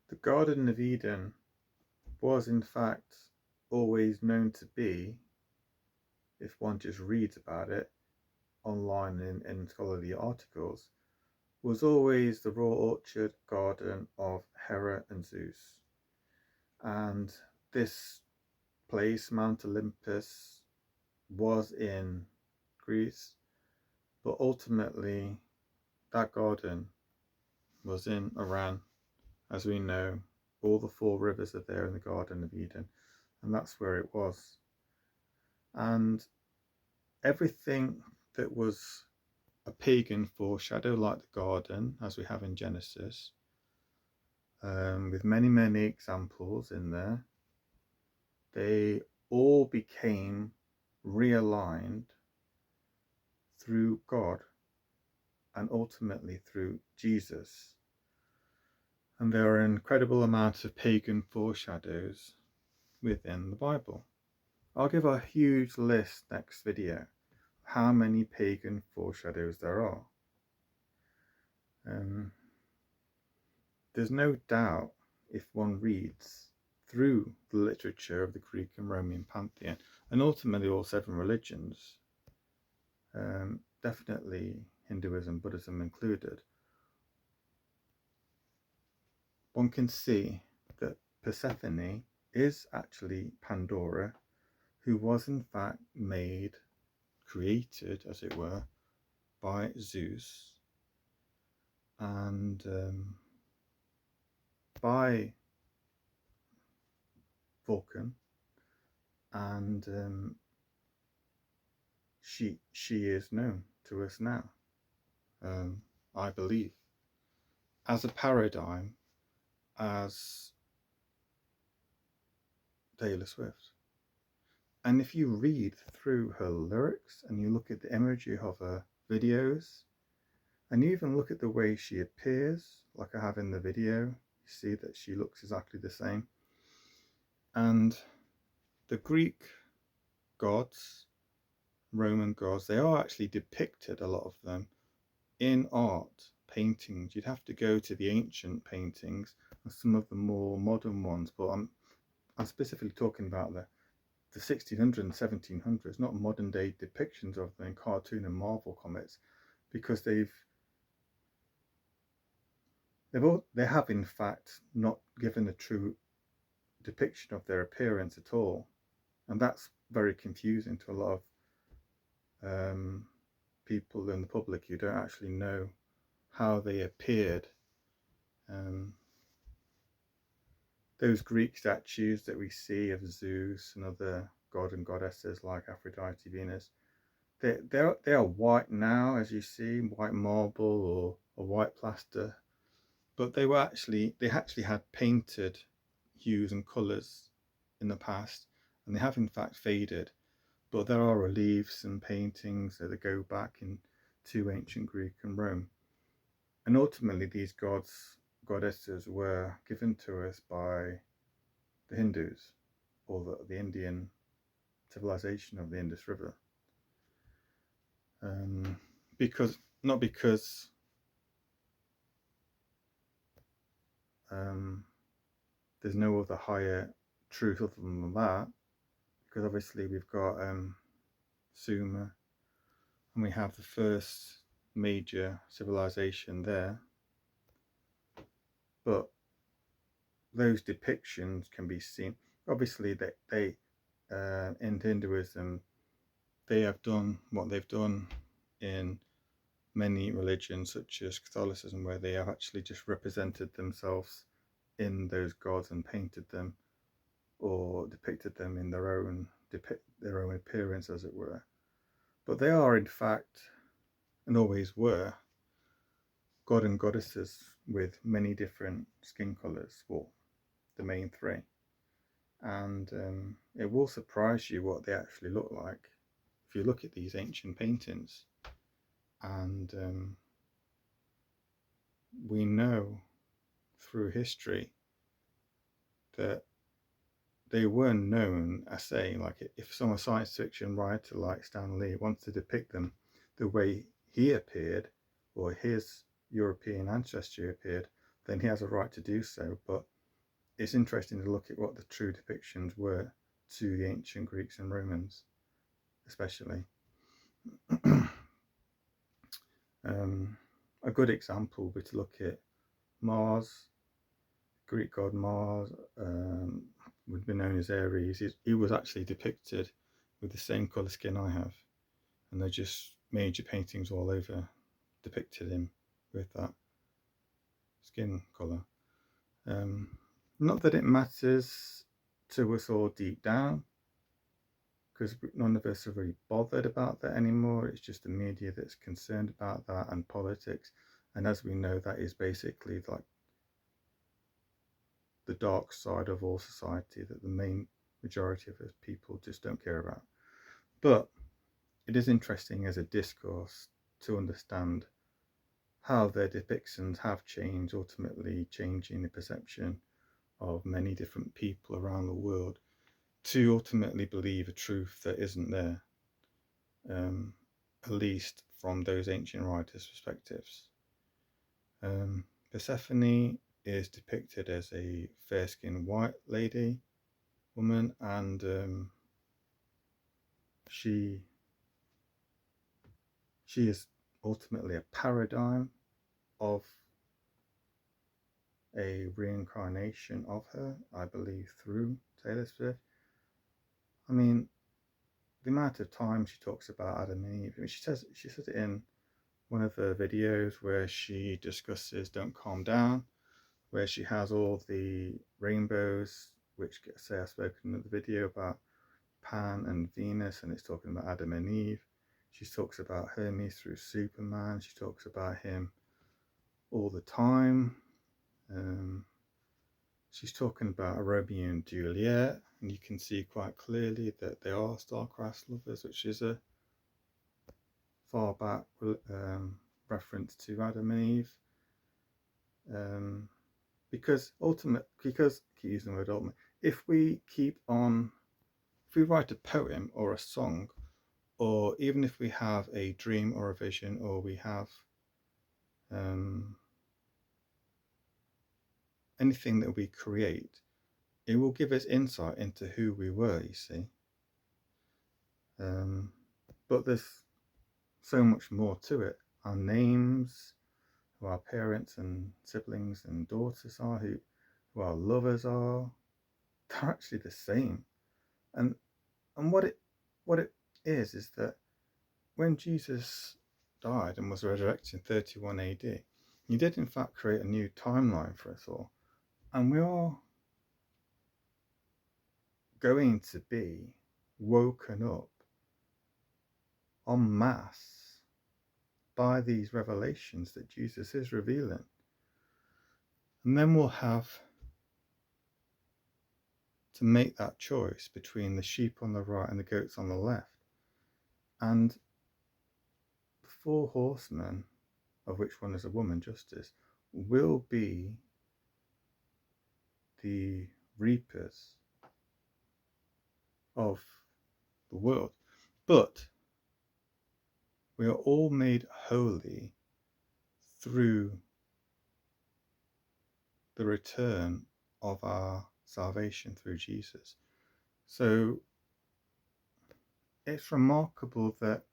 The Garden of Eden was, in fact, always known to be, if one just reads about it online in scholarly articles, was always the royal orchard garden of Hera and Zeus. And this place, Mount Olympus, was in Greece, but ultimately that garden was in Iran. As we know, all the four rivers are there in the Garden of Eden, and that's where it was. And everything that was a pagan foreshadow, like the garden, as we have in Genesis, with many, many examples in there, they all became realigned through God and ultimately through Jesus. And there are incredible amounts of pagan foreshadows within the Bible. I'll give a huge list next video how many pagan foreshadows there are. There's no doubt, if one reads through the literature of the Greek and Roman pantheon, and ultimately all seven religions, definitely Hinduism, Buddhism included, one can see that Persephone is actually Pandora, who was in fact created, as it were, by Zeus and by Vulcan, and she is known to us now, I believe, as a paradigm, as Taylor Swift. And if you read through her lyrics and you look at the imagery of her videos, and you even look at the way she appears, like I have in the video, you see that she looks exactly the same. And the Greek gods, Roman gods, they are actually depicted, a lot of them, in art, paintings. You'd have to go to the ancient paintings and some of the more modern ones, but I'm specifically talking about the 1600s and 1700s, not modern day depictions of them in cartoon and Marvel comics, because they have in fact not given a true depiction of their appearance at all, and that's very confusing to a lot of people in the public who don't actually know how they appeared. Those Greek statues that we see of Zeus and other god and goddesses like Aphrodite, Venus, they are white now, as you see, white marble or white plaster, but they actually had painted hues and colours in the past, and they have in fact faded. But there are reliefs and paintings that go back into ancient Greek and Rome, and ultimately these goddesses were given to us by the Hindus, or the Indian civilization of the Indus River. Because there's no other higher truth other than that, because obviously we've got Sumer, and we have the first major civilization there, but those depictions can be seen. Obviously they in Hinduism, they have done what they've done in many religions such as Catholicism, where they have actually just represented themselves in those gods and painted them or depicted them in their own appearance, as it were. But they are in fact, and always were, god and goddesses with many different skin colours, well, the main three. And it will surprise you what they actually look like if you look at these ancient paintings. And we know through history that they were known, I say, like if some science fiction writer like Stan Lee wants to depict them the way he appeared, or his European ancestry appeared, then he has a right to do so. But it's interesting to look at what the true depictions were to the ancient Greeks and Romans, especially. A good example would be to look at Mars, Greek god Mars, would be known as Ares. He was actually depicted with the same colour skin I have, and they're just major paintings all over depicted him with that skin colour. Not that it matters to us all deep down, because none of us are really bothered about that anymore. It's just the media that's concerned about that, and politics. And as we know, that is basically like the dark side of all society that the main majority of us people just don't care about. But it is interesting as a discourse to understand how their depictions have changed, ultimately changing the perception of many different people around the world to ultimately believe a truth that isn't there, at least from those ancient writers' perspectives. Persephone is depicted as a fair-skinned white lady, woman, and she is ultimately a paradigm of a reincarnation of her, I believe, through Taylor Swift. I mean, the amount of time she talks about Adam and Eve. I mean, she says it in one of her videos where she discusses Don't Calm Down, where she has all the rainbows, which say I've spoken in the video about Pan and Venus, and it's talking about Adam and Eve. She talks about Hermes through Superman. She talks about him all the time. She's talking about Romeo and Juliet, and you can see quite clearly that they are star-crossed lovers, which is a far back reference to Adam and Eve. Because keep using the word ultimate, if we write a poem or a song, or even if we have a dream or a vision, or we have anything that we create, it will give us insight into who we were, you see. But there's so much more to it. Our names, who our parents and siblings and daughters are, who our lovers are, they're actually the same. And what it is that when Jesus died and was resurrected in 31 AD, he did in fact create a new timeline for us all. And we are going to be woken up en masse by these revelations that Jesus is revealing. And then we'll have to make that choice between the sheep on the right and the goats on the left. And the 4 horsemen, of which one is a woman, Justice, will be the reapers of the world. But we are all made holy through the return of our salvation through Jesus. So it's remarkable that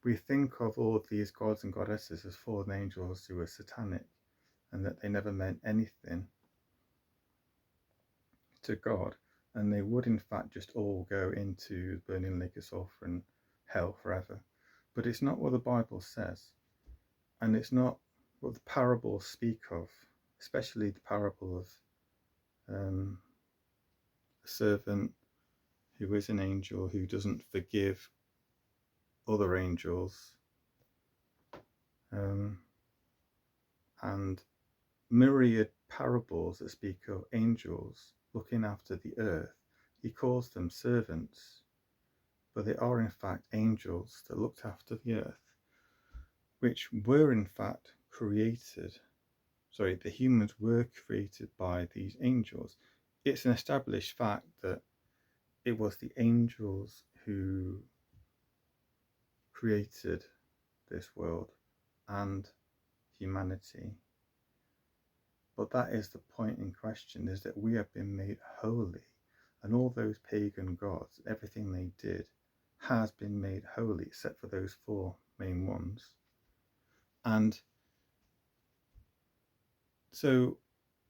we think of all these gods and goddesses as fallen angels who are satanic, and that they never meant anything to God, and they would in fact just all go into the burning lake of sulfur and hell forever. But it's not what the Bible says, and it's not what the parables speak of, especially the parable of a servant who is an angel who doesn't forgive other angels, and myriad parables that speak of angels looking after the earth. He calls them servants, but they are in fact angels that looked after the earth, which were in fact created. Sorry, the humans were created by these angels. It's an established fact that it was the angels who created this world and humanity. But that is the point in question, is that we have been made holy, and all those pagan gods, everything they did, has been made holy, except for those four main ones. And so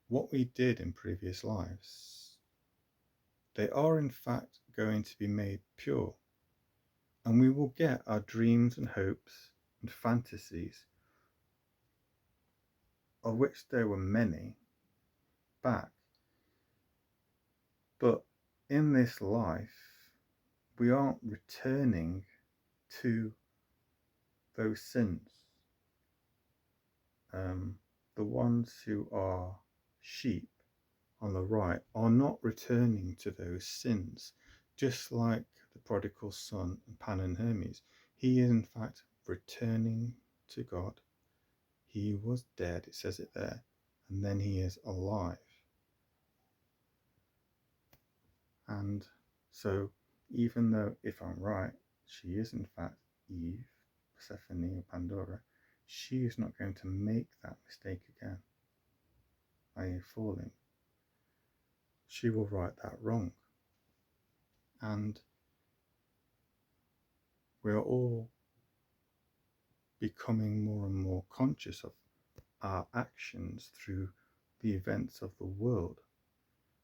what we did in previous lives, they are in fact going to be made pure, and we will get our dreams and hopes and fantasies, of which there were many, back. But in this life, we aren't returning to those sins. The ones who are sheep on the right are not returning to those sins, just like the prodigal son and Pan and Hermes. He is in fact returning to God. He was dead, it says it there, and then he is alive. And so, even though, if I'm right, she is in fact Eve, Persephone, or Pandora, she is not going to make that mistake again, i.e. falling. She will right that wrong. And we're all becoming more and more conscious of our actions through the events of the world,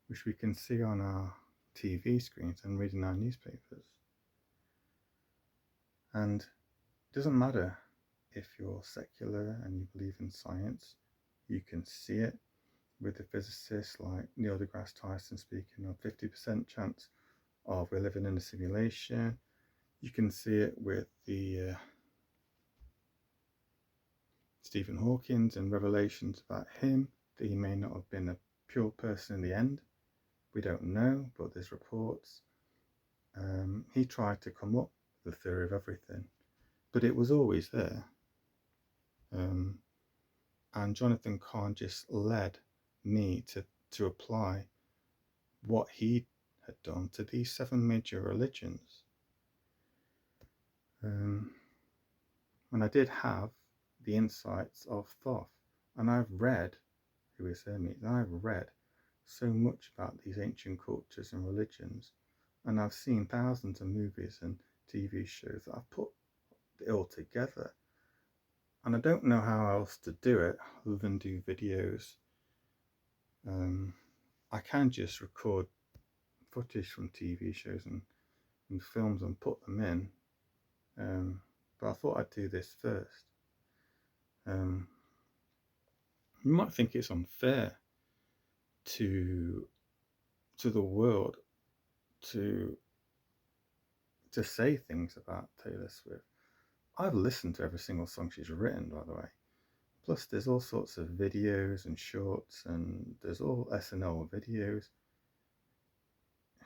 which we can see on our TV screens and reading our newspapers. And it doesn't matter if you're secular and you believe in science, you can see it with the physicists like Neil deGrasse Tyson speaking of 50% chance of we're living in a simulation. You can see it with the Stephen Hawking and revelations about him, that he may not have been a pure person in the end. We don't know, but there's reports. He tried to come up with the theory of everything, but it was always there. And Jonathan Cahn just led me to apply what he had done to these 7 major religions. And I did have the insights of Thoth, and I've read, who is Hermes, and I've read so much about these ancient cultures and religions, and I've seen thousands of movies and TV shows that I've put it all together. And I don't know how else to do it other than do videos. I can just record footage from TV shows and films and put them in, but I thought I'd do this first. You might think it's unfair to the world to say things about Taylor Swift. I've listened to every single song she's written, by the way. Plus, there's all sorts of videos and shorts, and there's all SNL videos.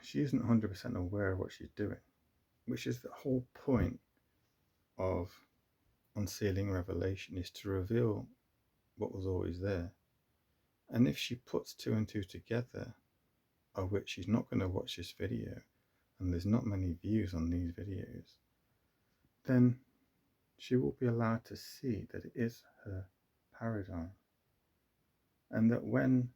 She isn't 100% aware of what she's doing, which is the whole point of unsealing Revelation, is to reveal what was always there. And if she puts 2 and 2 together, of which she's not going to watch this video, and there's not many views on these videos, then she will be allowed to see that it is her paradigm. And that when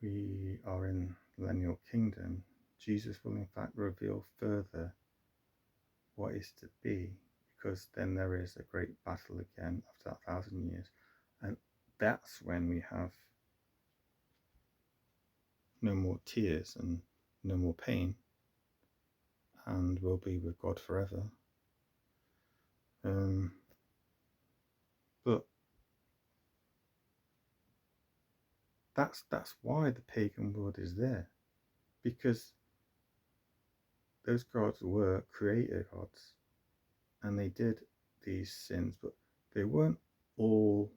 we are in the millennial kingdom, Jesus will in fact reveal further what is to be, because then there is a great battle again after that 1,000 years. And that's when we have no more tears and no more pain, and we'll be with God forever. But that's why the pagan world is there, because those gods were creator gods, and they did these sins, but they weren't all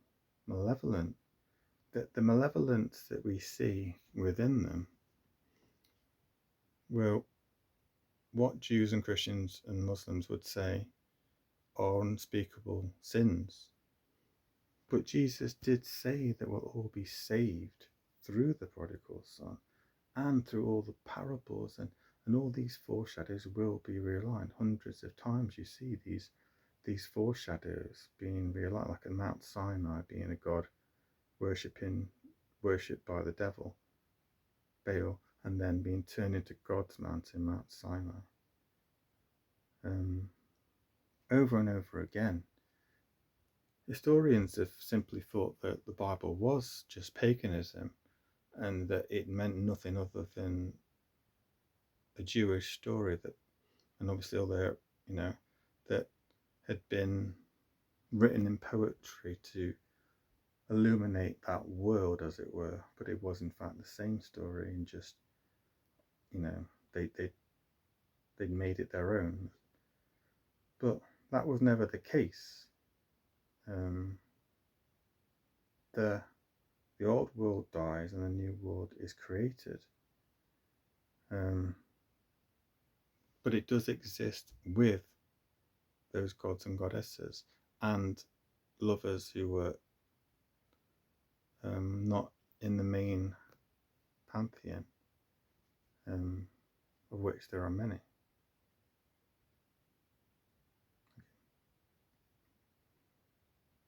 malevolent. The malevolence that we see within them were what Jews and Christians and Muslims would say are unspeakable sins. But Jesus did say that we'll all be saved through the prodigal son and through all the parables, and all these foreshadows will be realigned. Hundreds of times you see these foreshadows being realigned, like at Mount Sinai being a god worshipping worshipped by the devil, Baal, and then being turned into God's mountain, Mount Sinai. Over and over again, historians have simply thought that the Bible was just paganism and that it meant nothing other than a Jewish story that, and obviously other, that had been written in poetry to illuminate that world, as it were, but it was in fact the same story, and just, they made it their own. But that was never the case. The old world dies and a new world is created. But it does exist with those gods and goddesses and lovers who were not in the main pantheon, of which there are many.